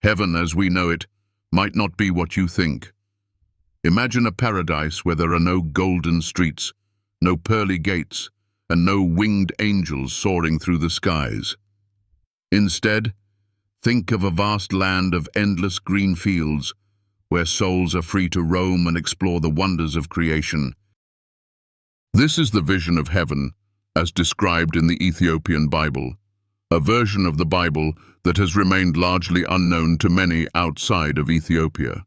Heaven, as we know it, might not be what you think. Imagine a paradise where there are no golden streets, no pearly gates, and no winged angels soaring through the skies. Instead, think of a vast land of endless green fields, where souls are free to roam and explore the wonders of creation. This is the vision of heaven, as described in the Ethiopian Bible, a version of the Bible that has remained largely unknown to many outside of Ethiopia.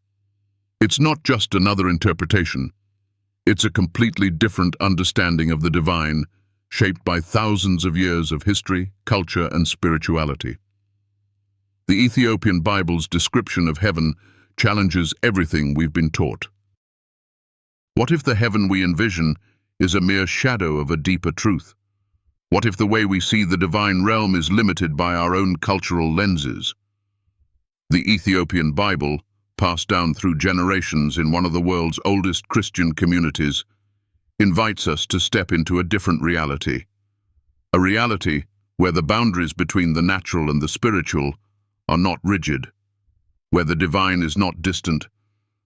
It's not just another interpretation. It's a completely different understanding of the divine, shaped by thousands of years of history, culture, and spirituality. The Ethiopian Bible's description of heaven challenges everything we've been taught. What if the heaven we envision is a mere shadow of a deeper truth? What if the way we see the divine realm is limited by our own cultural lenses? The Ethiopian Bible, passed down through generations in one of the world's oldest Christian communities, invites us to step into a different reality. A reality where the boundaries between the natural and the spiritual are not rigid, where the divine is not distant,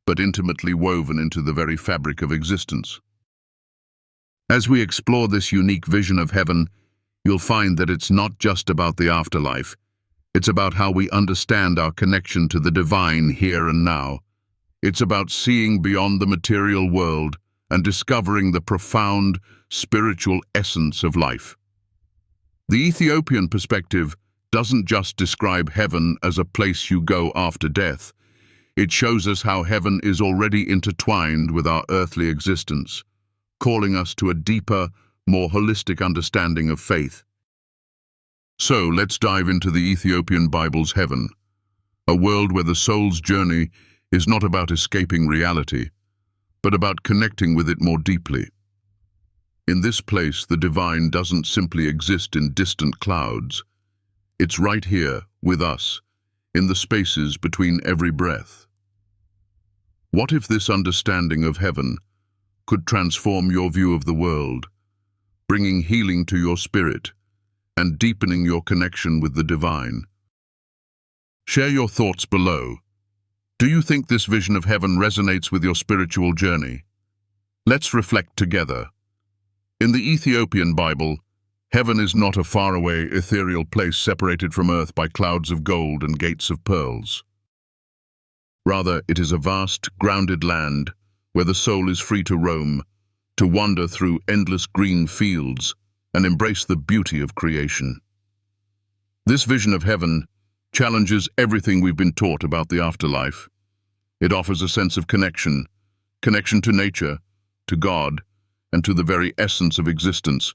but intimately woven into the very fabric of existence. As we explore this unique vision of heaven, you'll find that it's not just about the afterlife. It's about how we understand our connection to the divine here and now. It's about seeing beyond the material world and discovering the profound spiritual essence of life. The Ethiopian perspective doesn't just describe heaven as a place you go after death. It shows us how heaven is already intertwined with our earthly existence, calling us to a deeper, more holistic understanding of faith. So let's dive into the Ethiopian Bible's heaven, a world where the soul's journey is not about escaping reality, but about connecting with it more deeply. In this place, the divine doesn't simply exist in distant clouds. It's right here, with us, in the spaces between every breath. What if this understanding of heaven could transform your view of the world, bringing healing to your spirit and deepening your connection with the divine? Share your thoughts below. Do you think this vision of heaven resonates with your spiritual journey? Let's reflect together. In the Ethiopian Bible, heaven is not a faraway, ethereal place separated from earth by clouds of gold and gates of pearls. Rather, it is a vast, grounded land where the soul is free to roam, to wander through endless green fields and embrace the beauty of creation. This vision of heaven challenges everything we've been taught about the afterlife. It offers a sense of connection to nature, to God, and to the very essence of existence.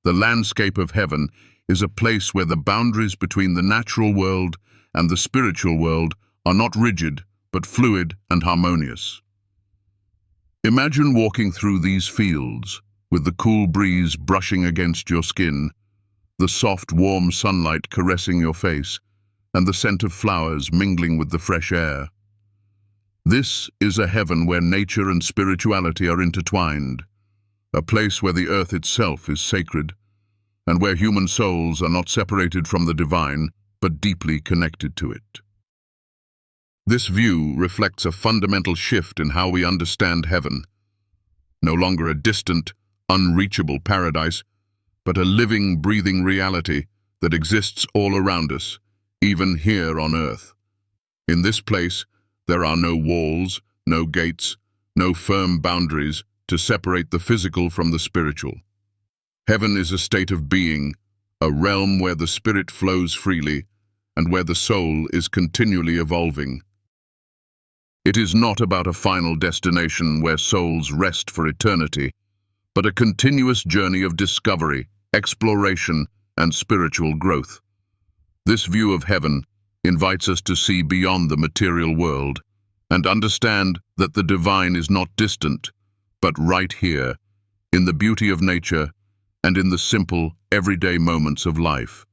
The landscape of heaven is a place where the boundaries between the natural world and the spiritual world are not rigid, but fluid and harmonious. Imagine walking through these fields, with the cool breeze brushing against your skin, the soft, warm sunlight caressing your face, and the scent of flowers mingling with the fresh air. This is a heaven where nature and spirituality are intertwined, a place where the earth itself is sacred, and where human souls are not separated from the divine, but deeply connected to it. This view reflects a fundamental shift in how we understand heaven. No longer a distant, unreachable paradise, but a living, breathing reality that exists all around us, even here on earth. In this place, there are no walls, no gates, no firm boundaries to separate the physical from the spiritual. Heaven is a state of being, a realm where the spirit flows freely and where the soul is continually evolving. It is not about a final destination where souls rest for eternity, but a continuous journey of discovery, exploration, and spiritual growth. This view of heaven invites us to see beyond the material world and understand that the divine is not distant, but right here, in the beauty of nature and in the simple, everyday moments of life.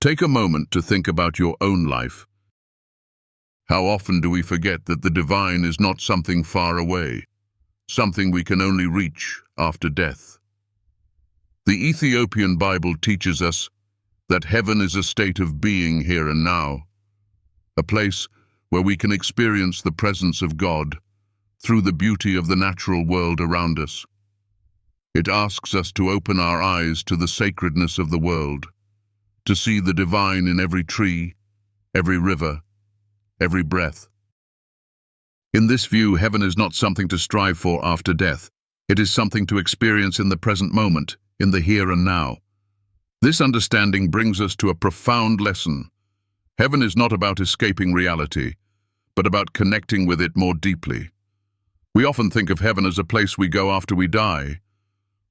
Take a moment to think about your own life. How often do we forget that the divine is not something far away, something we can only reach after death? The Ethiopian Bible teaches us that heaven is a state of being here and now, a place where we can experience the presence of God through the beauty of the natural world around us. It asks us to open our eyes to the sacredness of the world, to see the divine in every tree, every river, every breath. In this view, heaven is not something to strive for after death. It is something to experience in the present moment, in the here and now. This understanding brings us to a profound lesson. Heaven is not about escaping reality, but about connecting with it more deeply. We often think of heaven as a place we go after we die,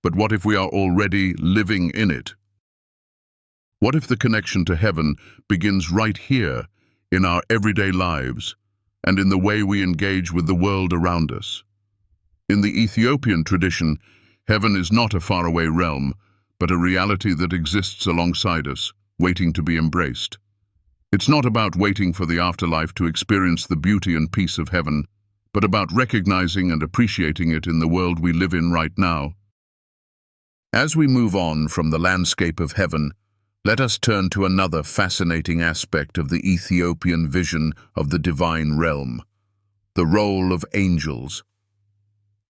but what if we are already living in it? What if the connection to heaven begins right here, in our everyday lives, and in the way we engage with the world around us? In the Ethiopian tradition, heaven is not a faraway realm, but a reality that exists alongside us, waiting to be embraced. It's not about waiting for the afterlife to experience the beauty and peace of heaven, but about recognizing and appreciating it in the world we live in right now. As we move on from the landscape of heaven, let us turn to another fascinating aspect of the Ethiopian vision of the divine realm, the role of angels.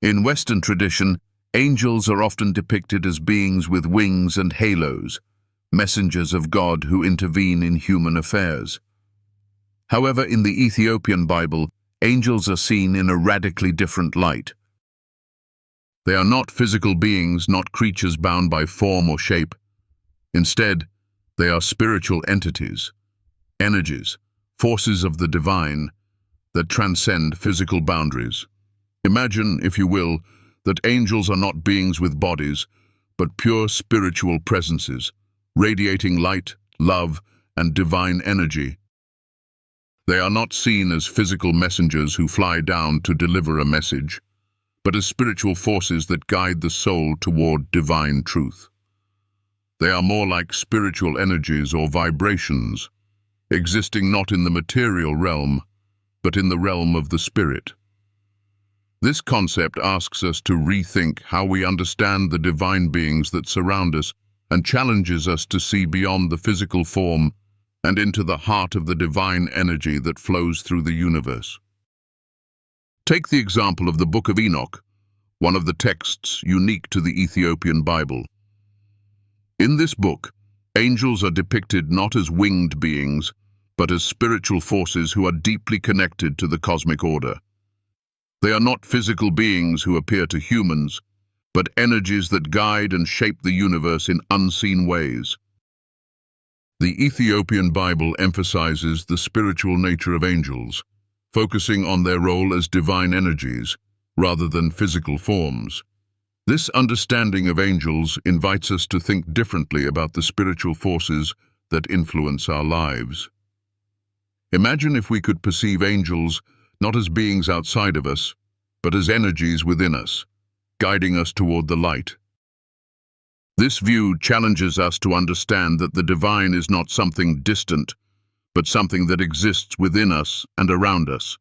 In Western tradition, angels are often depicted as beings with wings and halos, messengers of God who intervene in human affairs. However, in the Ethiopian Bible, angels are seen in a radically different light. They are not physical beings, not creatures bound by form or shape. Instead, they are spiritual entities, energies, forces of the divine that transcend physical boundaries. Imagine, if you will, that angels are not beings with bodies, but pure spiritual presences, radiating light, love, and divine energy. They are not seen as physical messengers who fly down to deliver a message, but as spiritual forces that guide the soul toward divine truth. They are more like spiritual energies or vibrations, existing not in the material realm, but in the realm of the spirit. This concept asks us to rethink how we understand the divine beings that surround us and challenges us to see beyond the physical form and into the heart of the divine energy that flows through the universe. Take the example of the Book of Enoch, one of the texts unique to the Ethiopian Bible. In this book, angels are depicted not as winged beings, but as spiritual forces who are deeply connected to the cosmic order. They are not physical beings who appear to humans, but energies that guide and shape the universe in unseen ways. The Ethiopian Bible emphasizes the spiritual nature of angels, focusing on their role as divine energies rather than physical forms. This understanding of angels invites us to think differently about the spiritual forces that influence our lives. Imagine if we could perceive angels not as beings outside of us, but as energies within us, guiding us toward the light. This view challenges us to understand that the divine is not something distant, but something that exists within us and around us.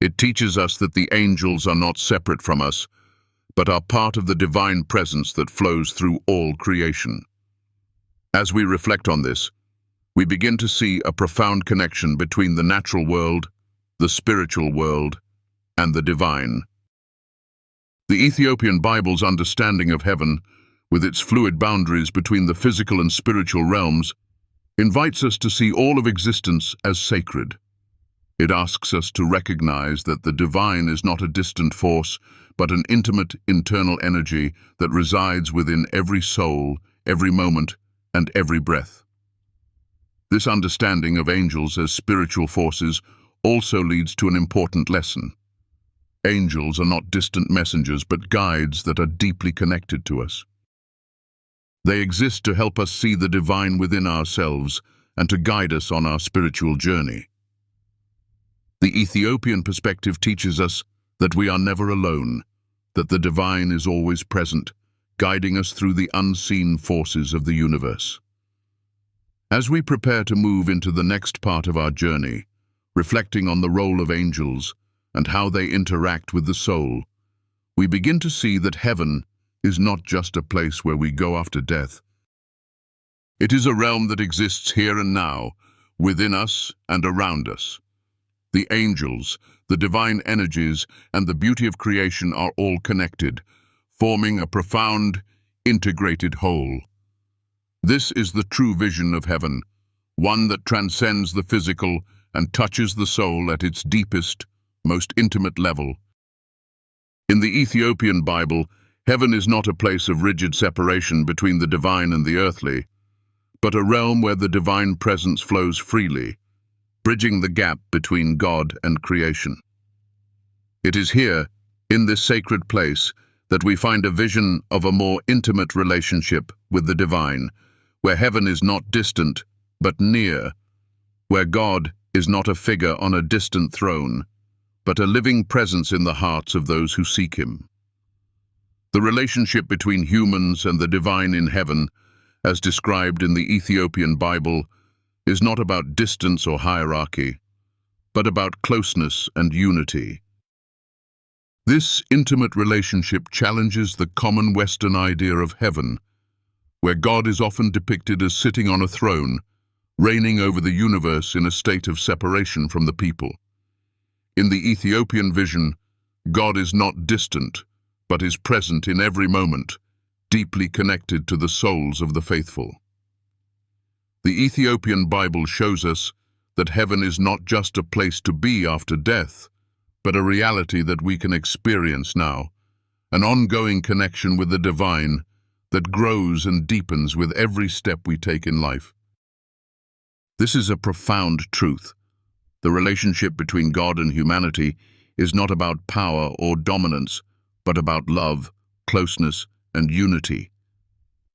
It teaches us that the angels are not separate from us, but are part of the divine presence that flows through all creation. As we reflect on this, we begin to see a profound connection between the natural world, the spiritual world, and the divine. The Ethiopian Bible's understanding of heaven, with its fluid boundaries between the physical and spiritual realms, invites us to see all of existence as sacred. It asks us to recognize that the divine is not a distant force, but an intimate internal energy that resides within every soul, every moment, and every breath. This understanding of angels as spiritual forces also leads to an important lesson. Angels are not distant messengers, but guides that are deeply connected to us. They exist to help us see the divine within ourselves and to guide us on our spiritual journey. The Ethiopian perspective teaches us that we are never alone, that the divine is always present, guiding us through the unseen forces of the universe. As we prepare to move into the next part of our journey, reflecting on the role of angels and how they interact with the soul, we begin to see that heaven is not just a place where we go after death. It is a realm that exists here and now, within us and around us. The angels, the divine energies, and the beauty of creation are all connected, forming a profound, integrated whole. This is the true vision of heaven, one that transcends the physical and touches the soul at its deepest, most intimate level. In the Ethiopian Bible, heaven is not a place of rigid separation between the divine and the earthly, but a realm where the divine presence flows freely, bridging the gap between God and creation. It is here, in this sacred place, that we find a vision of a more intimate relationship with the divine, where heaven is not distant, but near, where God is not a figure on a distant throne, but a living presence in the hearts of those who seek him. The relationship between humans and the divine in heaven, as described in the Ethiopian Bible, is not about distance or hierarchy, but about closeness and unity. This intimate relationship challenges the common Western idea of heaven, where God is often depicted as sitting on a throne, reigning over the universe in a state of separation from the people. In the Ethiopian vision, God is not distant, but is present in every moment, deeply connected to the souls of the faithful. The Ethiopian Bible shows us that heaven is not just a place to be after death, but a reality that we can experience now, an ongoing connection with the divine that grows and deepens with every step we take in life. This is a profound truth. The relationship between God and humanity is not about power or dominance, but about love, closeness, and unity.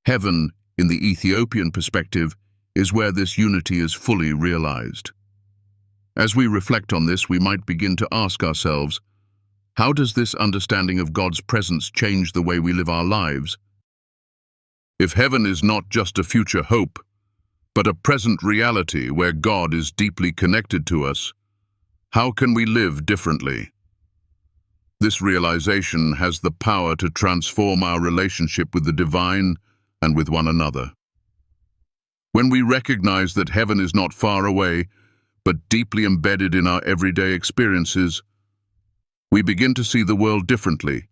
Heaven, in the Ethiopian perspective, is where this unity is fully realized. As we reflect on this, we might begin to ask ourselves, how does this understanding of God's presence change the way we live our lives? If heaven is not just a future hope, but a present reality where God is deeply connected to us, how can we live differently? This realization has the power to transform our relationship with the divine and with one another. When we recognize that heaven is not far away, but deeply embedded in our everyday experiences, we begin to see the world differently,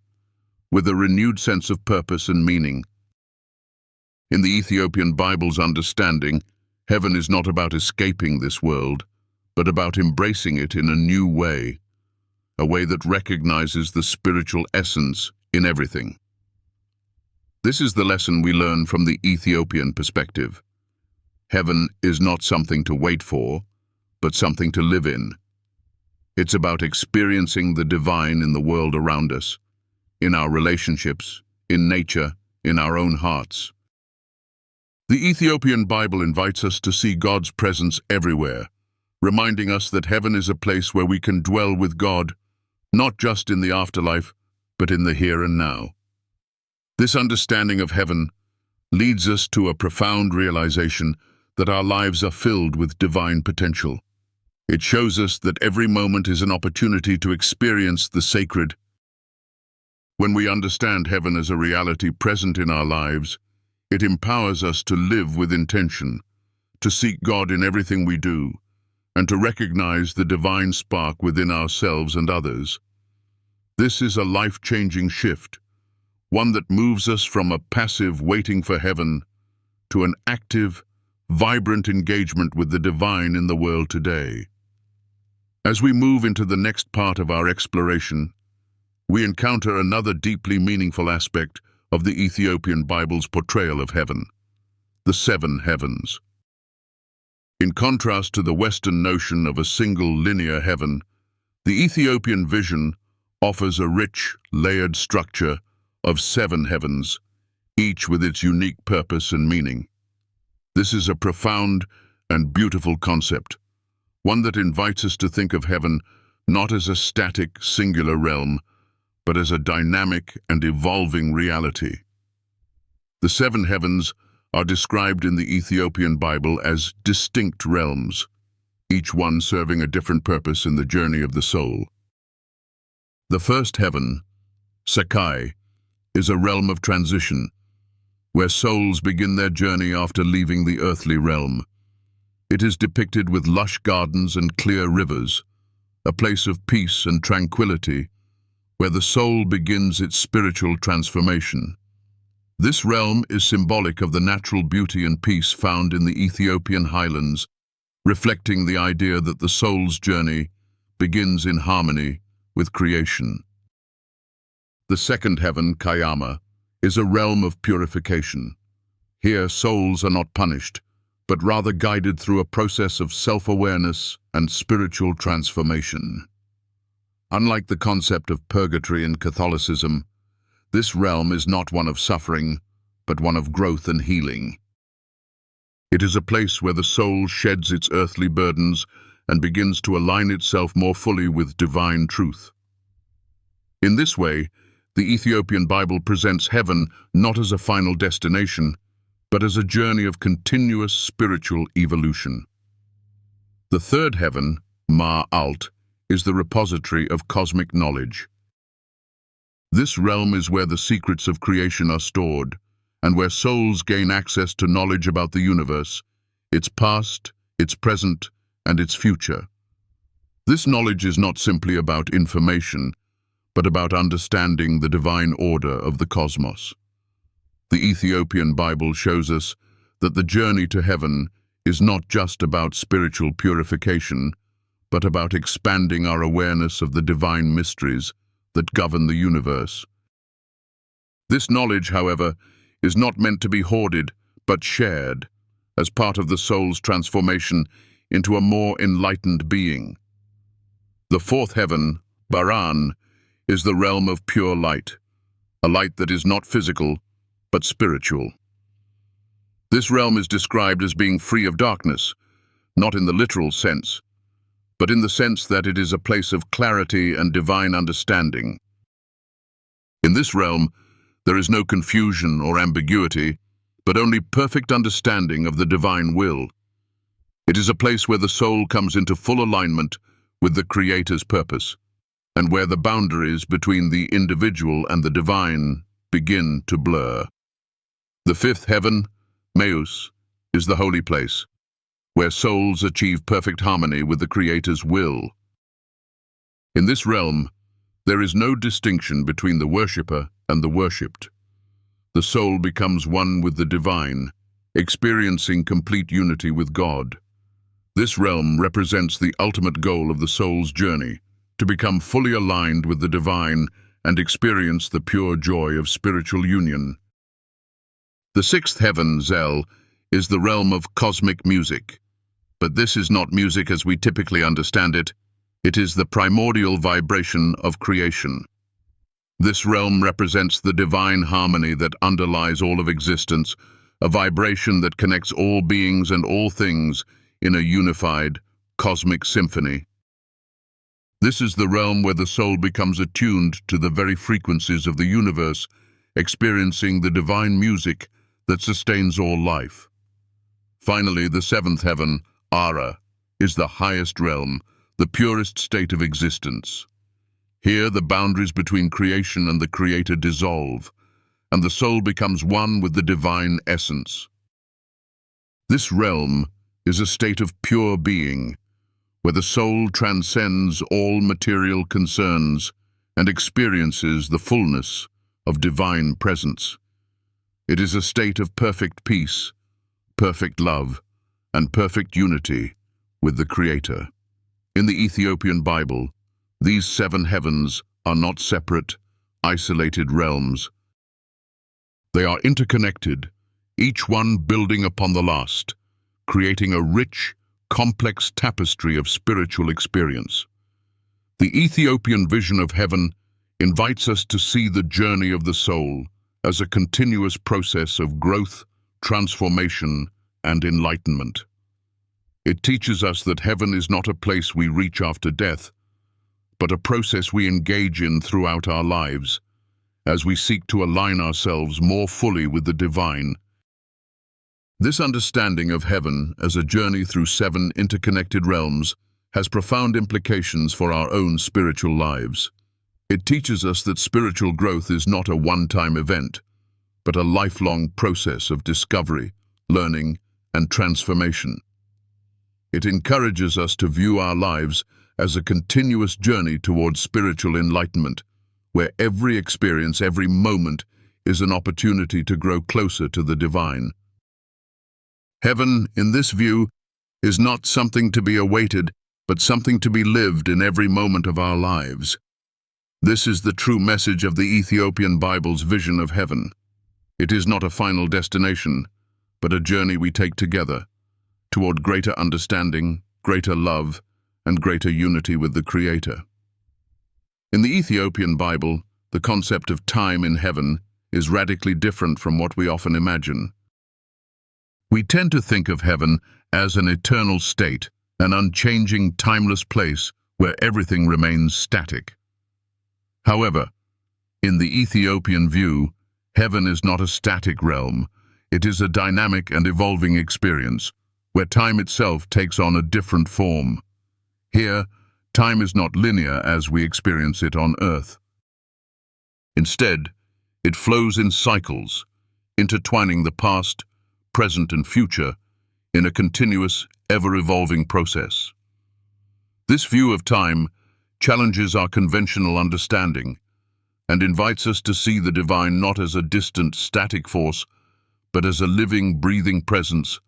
with a renewed sense of purpose and meaning. In the Ethiopian Bible's understanding, heaven is not about escaping this world, but about embracing it in a new way, a way that recognizes the spiritual essence in everything. This is the lesson we learn from the Ethiopian perspective. Heaven is not something to wait for, but something to live in. It's about experiencing the divine in the world around us, in our relationships, in nature, in our own hearts. The Ethiopian Bible invites us to see God's presence everywhere, reminding us that heaven is a place where we can dwell with God, not just in the afterlife, but in the here and now. This understanding of heaven leads us to a profound realization that our lives are filled with divine potential. It shows us that every moment is an opportunity to experience the sacred. When we understand heaven as a reality present in our lives, it empowers us to live with intention, to seek God in everything we do, and to recognize the divine spark within ourselves and others. This is a life-changing shift, one that moves us from a passive waiting for heaven to an active, vibrant engagement with the divine in the world today. As we move into the next part of our exploration, we encounter another deeply meaningful aspect of the Ethiopian Bible's portrayal of heaven, the seven heavens. In contrast to the Western notion of a single linear heaven, the Ethiopian vision offers a rich, layered structure of seven heavens, each with its unique purpose and meaning. This is a profound and beautiful concept, one that invites us to think of heaven not as a static, singular realm, but as a dynamic and evolving reality. The seven heavens are described in the Ethiopian Bible as distinct realms, each one serving a different purpose in the journey of the soul. The first heaven, Sakai, is a realm of transition, where souls begin their journey after leaving the earthly realm. It is depicted with lush gardens and clear rivers, a place of peace and tranquility, where the soul begins its spiritual transformation. This realm is symbolic of the natural beauty and peace found in the Ethiopian highlands, reflecting the idea that the soul's journey begins in harmony with creation. The second heaven, Kayama, is a realm of purification. Here, souls are not punished, but rather guided through a process of self-awareness and spiritual transformation. Unlike the concept of purgatory in Catholicism, this realm is not one of suffering, but one of growth and healing. It is a place where the soul sheds its earthly burdens and begins to align itself more fully with divine truth. In this way, the Ethiopian Bible presents heaven not as a final destination, but as a journey of continuous spiritual evolution. The third heaven, Ma'alt, is the repository of cosmic knowledge. This realm is where the secrets of creation are stored, and where souls gain access to knowledge about the universe, its past, its present, and its future. This knowledge is not simply about information, but about understanding the divine order of the cosmos. The Ethiopian Bible shows us that the journey to heaven is not just about spiritual purification, but about expanding our awareness of the divine mysteries that govern the universe. This knowledge, however, is not meant to be hoarded, but shared, as part of the soul's transformation into a more enlightened being. The fourth heaven, Baran, is the realm of pure light, a light that is not physical, but spiritual. This realm is described as being free of darkness, not in the literal sense, but in the sense that it is a place of clarity and divine understanding. In this realm, there is no confusion or ambiguity, but only perfect understanding of the divine will. It is a place where the soul comes into full alignment with the Creator's purpose, and where the boundaries between the individual and the divine begin to blur. The fifth heaven, Meus, is the holy place, where souls achieve perfect harmony with the Creator's will. In this realm, there is no distinction between the worshipper and the worshipped. The soul becomes one with the divine, experiencing complete unity with God. This realm represents the ultimate goal of the soul's journey, to become fully aligned with the divine and experience the pure joy of spiritual union. The sixth heaven, Zel, is the realm of cosmic music. But this is not music as we typically understand it. It is the primordial vibration of creation. This realm represents the divine harmony that underlies all of existence, a vibration that connects all beings and all things in a unified, cosmic symphony. This is the realm where the soul becomes attuned to the very frequencies of the universe, experiencing the divine music that sustains all life. Finally, the seventh heaven, Ara, is the highest realm, the purest state of existence. Here, the boundaries between creation and the Creator dissolve, and the soul becomes one with the divine essence. This realm is a state of pure being, where the soul transcends all material concerns and experiences the fullness of divine presence. It is a state of perfect peace, perfect love, and perfect unity with the Creator. In the Ethiopian Bible, these seven heavens are not separate, isolated realms. They are interconnected, each one building upon the last, creating a rich, complex tapestry of spiritual experience. The Ethiopian vision of heaven invites us to see the journey of the soul as a continuous process of growth, transformation, and enlightenment. It teaches us that heaven is not a place we reach after death, but a process we engage in throughout our lives, as we seek to align ourselves more fully with the divine. This understanding of heaven as a journey through seven interconnected realms has profound implications for our own spiritual lives. It teaches us that spiritual growth is not a one-time event, but a lifelong process of discovery, learning, and transformation. It encourages us to view our lives as a continuous journey towards spiritual enlightenment, where every experience, every moment, is an opportunity to grow closer to the divine. Heaven, in this view, is not something to be awaited, but something to be lived in every moment of our lives. This is the true message of the Ethiopian Bible's vision of heaven. It is not a final destination, but a journey we take together, toward greater understanding, greater love, and greater unity with the Creator. In the Ethiopian Bible, the concept of time in heaven is radically different from what we often imagine. We tend to think of heaven as an eternal state, an unchanging, timeless place where everything remains static. However, in the Ethiopian view, heaven is not a static realm. It is a dynamic and evolving experience, where time itself takes on a different form. Here, time is not linear as we experience it on Earth. Instead, it flows in cycles, intertwining the past, present, and future in a continuous, ever-evolving process. This view of time challenges our conventional understanding and invites us to see the divine not as a distant, static force, but as a living, breathing presence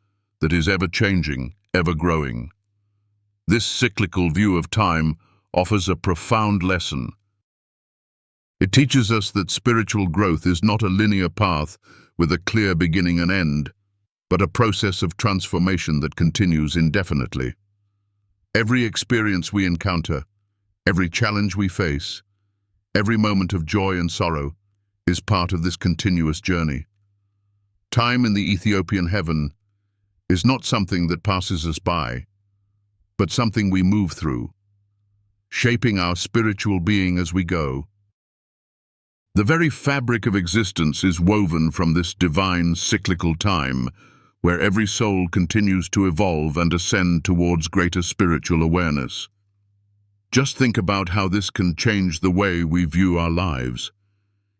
that is ever-changing, ever-growing. This cyclical view of time offers a profound lesson. It teaches us that spiritual growth is not a linear path with a clear beginning and end, but a process of transformation that continues indefinitely. Every experience we encounter, every challenge we face, every moment of joy and sorrow is part of this continuous journey. Time in the Ethiopian heaven is not something that passes us by, but something we move through, shaping our spiritual being as we go. The very fabric of existence is woven from this divine cyclical time, where every soul continues to evolve and ascend towards greater spiritual awareness. Just think about how this can change the way we view our lives.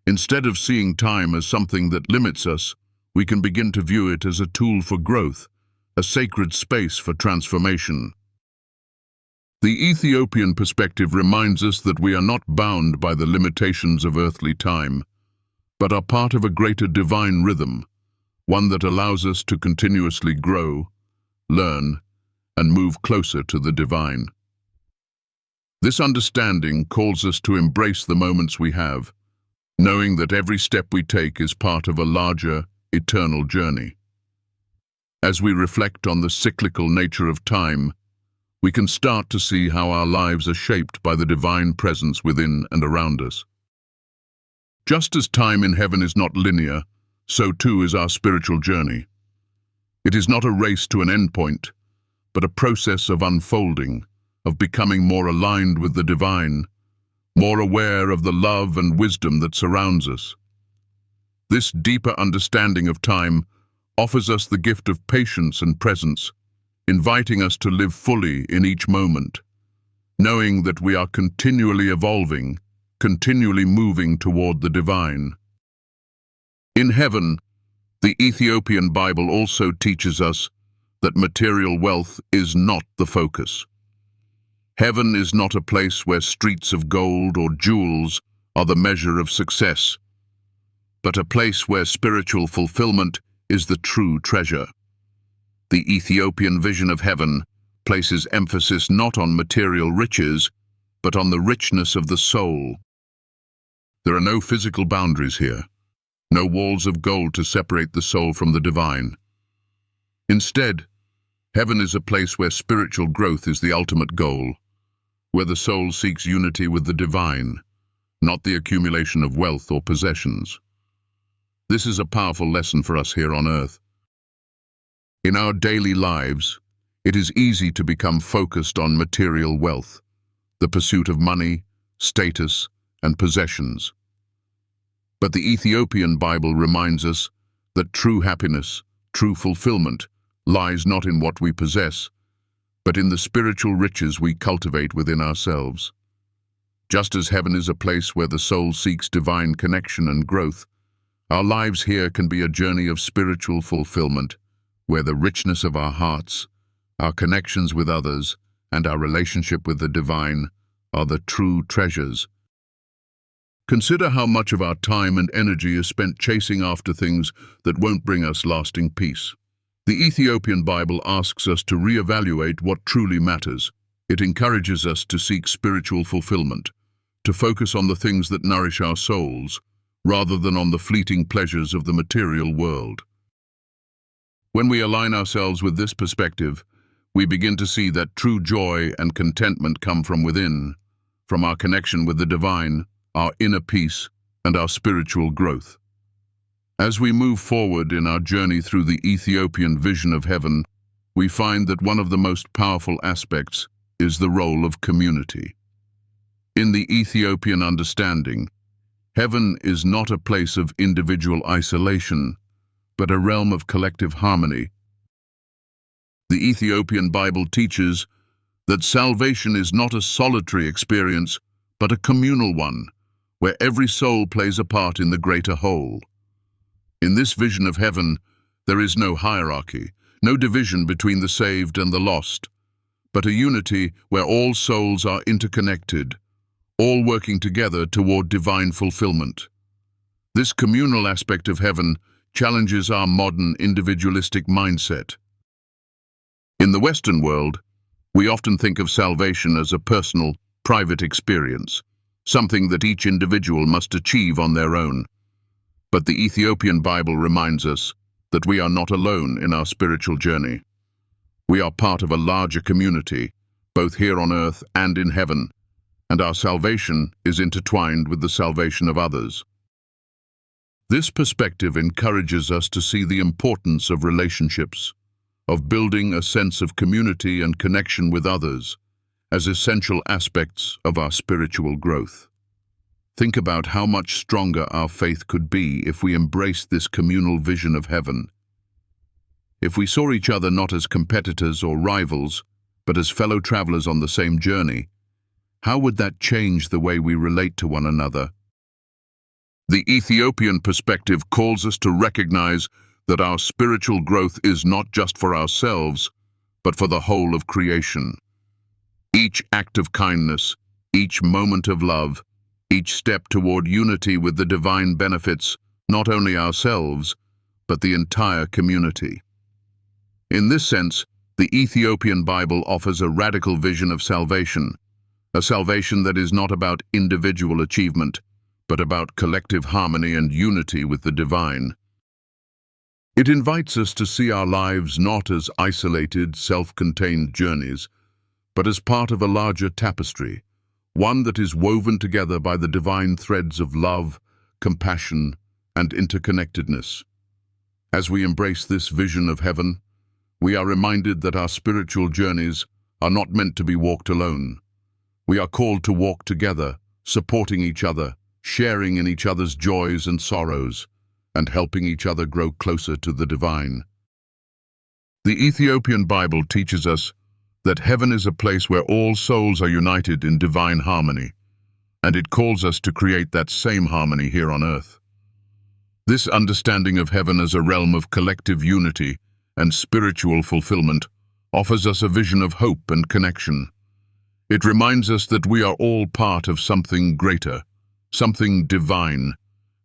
Instead of seeing time as something that limits us, we can begin to view it as a tool for growth, a sacred space for transformation. The Ethiopian perspective reminds us that we are not bound by the limitations of earthly time, but are part of a greater divine rhythm, one that allows us to continuously grow, learn, and move closer to the divine. This understanding calls us to embrace the moments we have, knowing that every step we take is part of a larger, eternal journey. As we reflect on the cyclical nature of time, we can start to see how our lives are shaped by the divine presence within and around us. Just as time in heaven is not linear, so too is our spiritual journey. It is not a race to an endpoint, but a process of unfolding, of becoming more aligned with the divine, more aware of the love and wisdom that surrounds us. This deeper understanding of time offers us the gift of patience and presence, inviting us to live fully in each moment, knowing that we are continually evolving, continually moving toward the divine. In heaven, the Ethiopian Bible also teaches us that material wealth is not the focus. Heaven is not a place where streets of gold or jewels are the measure of success, but a place where spiritual fulfillment is the true treasure. The Ethiopian vision of heaven places emphasis not on material riches, but on the richness of the soul. There are no physical boundaries here, no walls of gold to separate the soul from the divine. Instead, heaven is a place where spiritual growth is the ultimate goal, where the soul seeks unity with the divine, not the accumulation of wealth or possessions. This is a powerful lesson for us here on earth. In our daily lives, it is easy to become focused on material wealth, the pursuit of money, status, and possessions. But the Ethiopian Bible reminds us that true happiness, true fulfillment, lies not in what we possess, but in the spiritual riches we cultivate within ourselves. Just as heaven is a place where the soul seeks divine connection and growth, our lives here can be a journey of spiritual fulfillment, where the richness of our hearts, Our connections with others and our relationship with the divine are the true treasures. Consider how much of our time and energy is spent chasing after things that won't bring us lasting peace. The Ethiopian Bible asks us to reevaluate what truly matters. It encourages us to seek spiritual fulfillment, to focus on the things that nourish our souls, rather than on the fleeting pleasures of the material world. When we align ourselves with this perspective, we begin to see that true joy and contentment come from within, from our connection with the divine, our inner peace, and our spiritual growth. As we move forward in our journey through the Ethiopian vision of heaven, we find that one of the most powerful aspects is the role of community. In the Ethiopian understanding, heaven is not a place of individual isolation, but a realm of collective harmony. The Ethiopian Bible teaches that salvation is not a solitary experience, but a communal one, where every soul plays a part in the greater whole. In this vision of heaven, there is no hierarchy, no division between the saved and the lost, but a unity where all souls are interconnected, all working together toward divine fulfillment. This communal aspect of heaven challenges our modern individualistic mindset. In the Western world, we often think of salvation as a personal, private experience, something that each individual must achieve on their own. But the Ethiopian Bible reminds us that we are not alone in our spiritual journey. We are part of a larger community, both here on earth and in heaven, and our salvation is intertwined with the salvation of others. This perspective encourages us to see the importance of relationships, of building a sense of community and connection with others, as essential aspects of our spiritual growth. Think about how much stronger our faith could be if we embraced this communal vision of heaven. If we saw each other not as competitors or rivals, but as fellow travelers on the same journey, how would that change the way we relate to one another? The Ethiopian perspective calls us to recognize that our spiritual growth is not just for ourselves, but for the whole of creation. Each act of kindness, each moment of love, each step toward unity with the divine benefits not only ourselves, but the entire community. In this sense, the Ethiopian Bible offers a radical vision of salvation, a salvation that is not about individual achievement, but about collective harmony and unity with the divine. It invites us to see our lives not as isolated, self-contained journeys, but as part of a larger tapestry, one that is woven together by the divine threads of love, compassion, and interconnectedness. As we embrace this vision of heaven, we are reminded that our spiritual journeys are not meant to be walked alone. We are called to walk together, supporting each other, sharing in each other's joys and sorrows, and helping each other grow closer to the divine. The Ethiopian Bible teaches us that heaven is a place where all souls are united in divine harmony, and it calls us to create that same harmony here on earth. This understanding of heaven as a realm of collective unity and spiritual fulfillment offers us a vision of hope and connection. It reminds us that we are all part of something greater, something divine,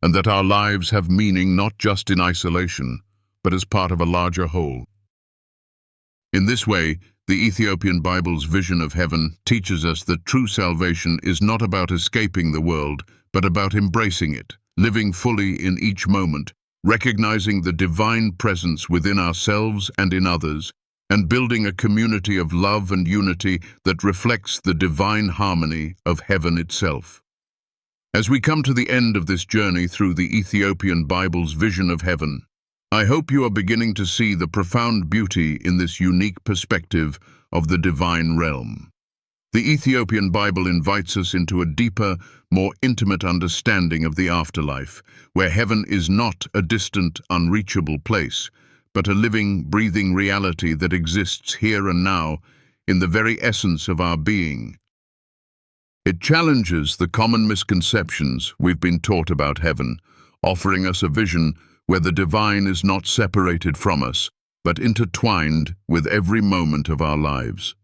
and that our lives have meaning not just in isolation, but as part of a larger whole. In this way, the Ethiopian Bible's vision of heaven teaches us that true salvation is not about escaping the world, but about embracing it, living fully in each moment, recognizing the divine presence within ourselves and in others, and building a community of love and unity that reflects the divine harmony of heaven itself. As we come to the end of this journey through the Ethiopian Bible's vision of heaven, I hope you are beginning to see the profound beauty in this unique perspective of the divine realm. The Ethiopian Bible invites us into a deeper, more intimate understanding of the afterlife, where heaven is not a distant, unreachable place, but a living, breathing reality that exists here and now in the very essence of our being. It challenges the common misconceptions we've been taught about heaven, offering us a vision where the divine is not separated from us, but intertwined with every moment of our lives.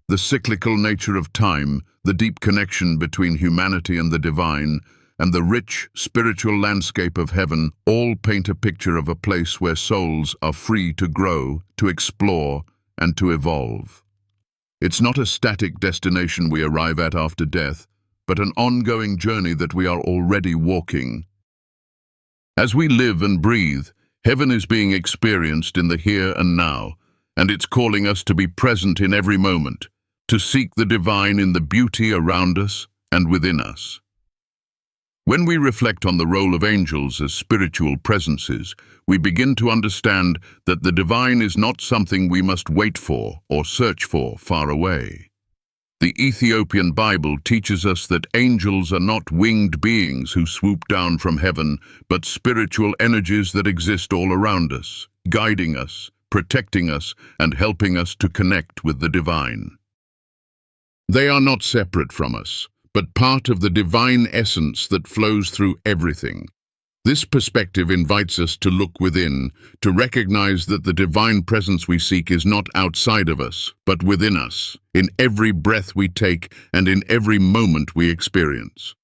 The cyclical nature of time, the deep connection between humanity and the divine, and the rich spiritual landscape of heaven all paint a picture of a place where souls are free to grow, to explore, and to evolve. It's not a static destination we arrive at after death, but an ongoing journey that we are already walking. As we live and breathe, heaven is being experienced in the here and now, and it's calling us to be present in every moment, to seek the divine in the beauty around us and within us. When we reflect on the role of angels as spiritual presences, we begin to understand that the divine is not something we must wait for or search for far away. The Ethiopian Bible teaches us that angels are not winged beings who swoop down from heaven, but spiritual energies that exist all around us, guiding us, protecting us, and helping us to connect with the divine. They are not separate from us, but part of the divine essence that flows through everything. This perspective invites us to look within, to recognize that the divine presence we seek is not outside of us, but within us, in every breath we take and in every moment we experience.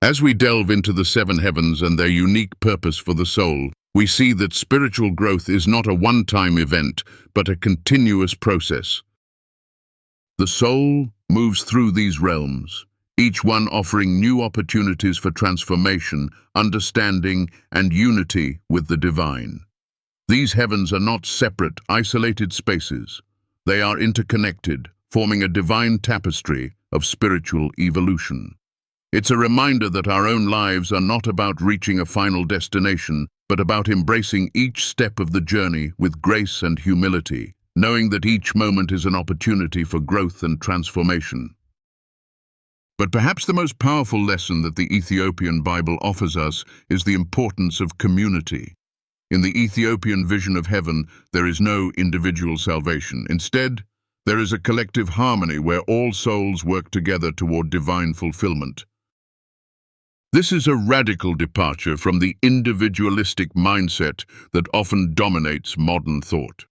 As we delve into the seven heavens and their unique purpose for the soul, we see that spiritual growth is not a one-time event, but a continuous process. The soul moves through these realms, each one offering new opportunities for transformation, understanding, and unity with the divine. These heavens are not separate, isolated spaces. They are interconnected, forming a divine tapestry of spiritual evolution. It's a reminder that our own lives are not about reaching a final destination, but about embracing each step of the journey with grace and humility, knowing that each moment is an opportunity for growth and transformation. But perhaps the most powerful lesson that the Ethiopian Bible offers us is the importance of community. In the Ethiopian vision of heaven, there is no individual salvation. Instead, there is a collective harmony where all souls work together toward divine fulfillment. This is a radical departure from the individualistic mindset that often dominates modern thought.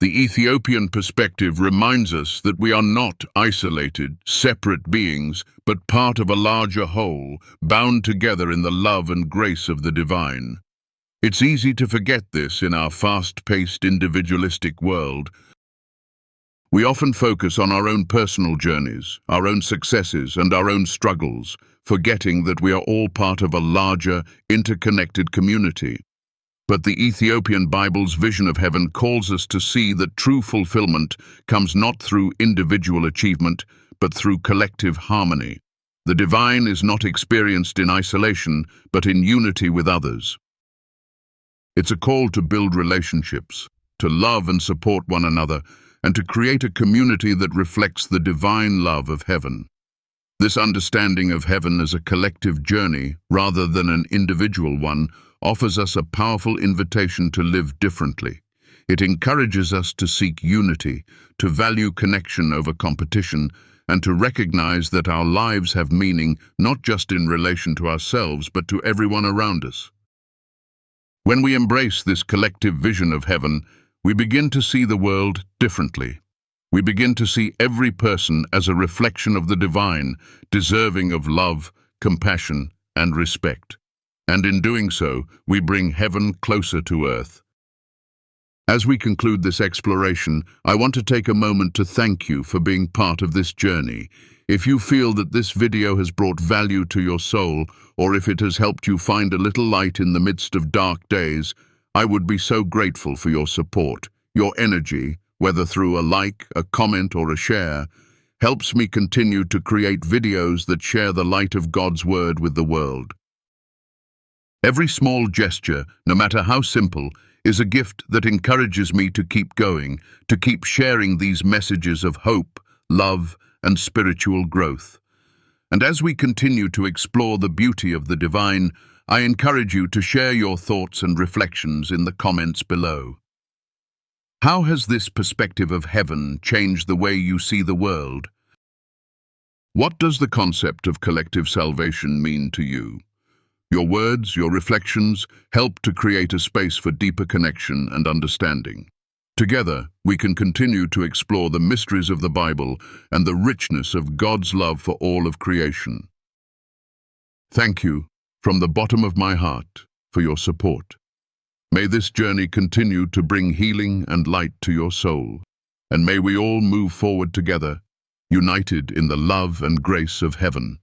The Ethiopian perspective reminds us that we are not isolated, separate beings, but part of a larger whole, bound together in the love and grace of the divine. It's easy to forget this in our fast-paced, individualistic world. We often focus on our own personal journeys, our own successes, and our own struggles, forgetting that we are all part of a larger, interconnected community. But the Ethiopian Bible's vision of heaven calls us to see that true fulfillment comes not through individual achievement, but through collective harmony. The divine is not experienced in isolation, but in unity with others. It's a call to build relationships, to love and support one another, and to create a community that reflects the divine love of heaven. This understanding of heaven as a collective journey, rather than an individual one, offers us a powerful invitation to live differently. It encourages us to seek unity, to value connection over competition, and to recognize that our lives have meaning not just in relation to ourselves, but to everyone around us. When we embrace this collective vision of heaven, we begin to see the world differently. We begin to see every person as a reflection of the divine, deserving of love, compassion, and respect. And in doing so, we bring heaven closer to earth. As we conclude this exploration, I want to take a moment to thank you for being part of this journey. If you feel that this video has brought value to your soul, or if it has helped you find a little light in the midst of dark days, I would be so grateful for your support. Your energy, whether through a like, a comment, or a share, helps me continue to create videos that share the light of God's Word with the world. Every small gesture, no matter how simple, is a gift that encourages me to keep going, to keep sharing these messages of hope, love, and spiritual growth. And as we continue to explore the beauty of the divine, I encourage you to share your thoughts and reflections in the comments below. How has this perspective of heaven changed the way you see the world? What does the concept of collective salvation mean to you? Your words, your reflections, help to create a space for deeper connection and understanding. Together, we can continue to explore the mysteries of the Bible and the richness of God's love for all of creation. Thank you, from the bottom of my heart, for your support. May this journey continue to bring healing and light to your soul, and may we all move forward together, united in the love and grace of heaven.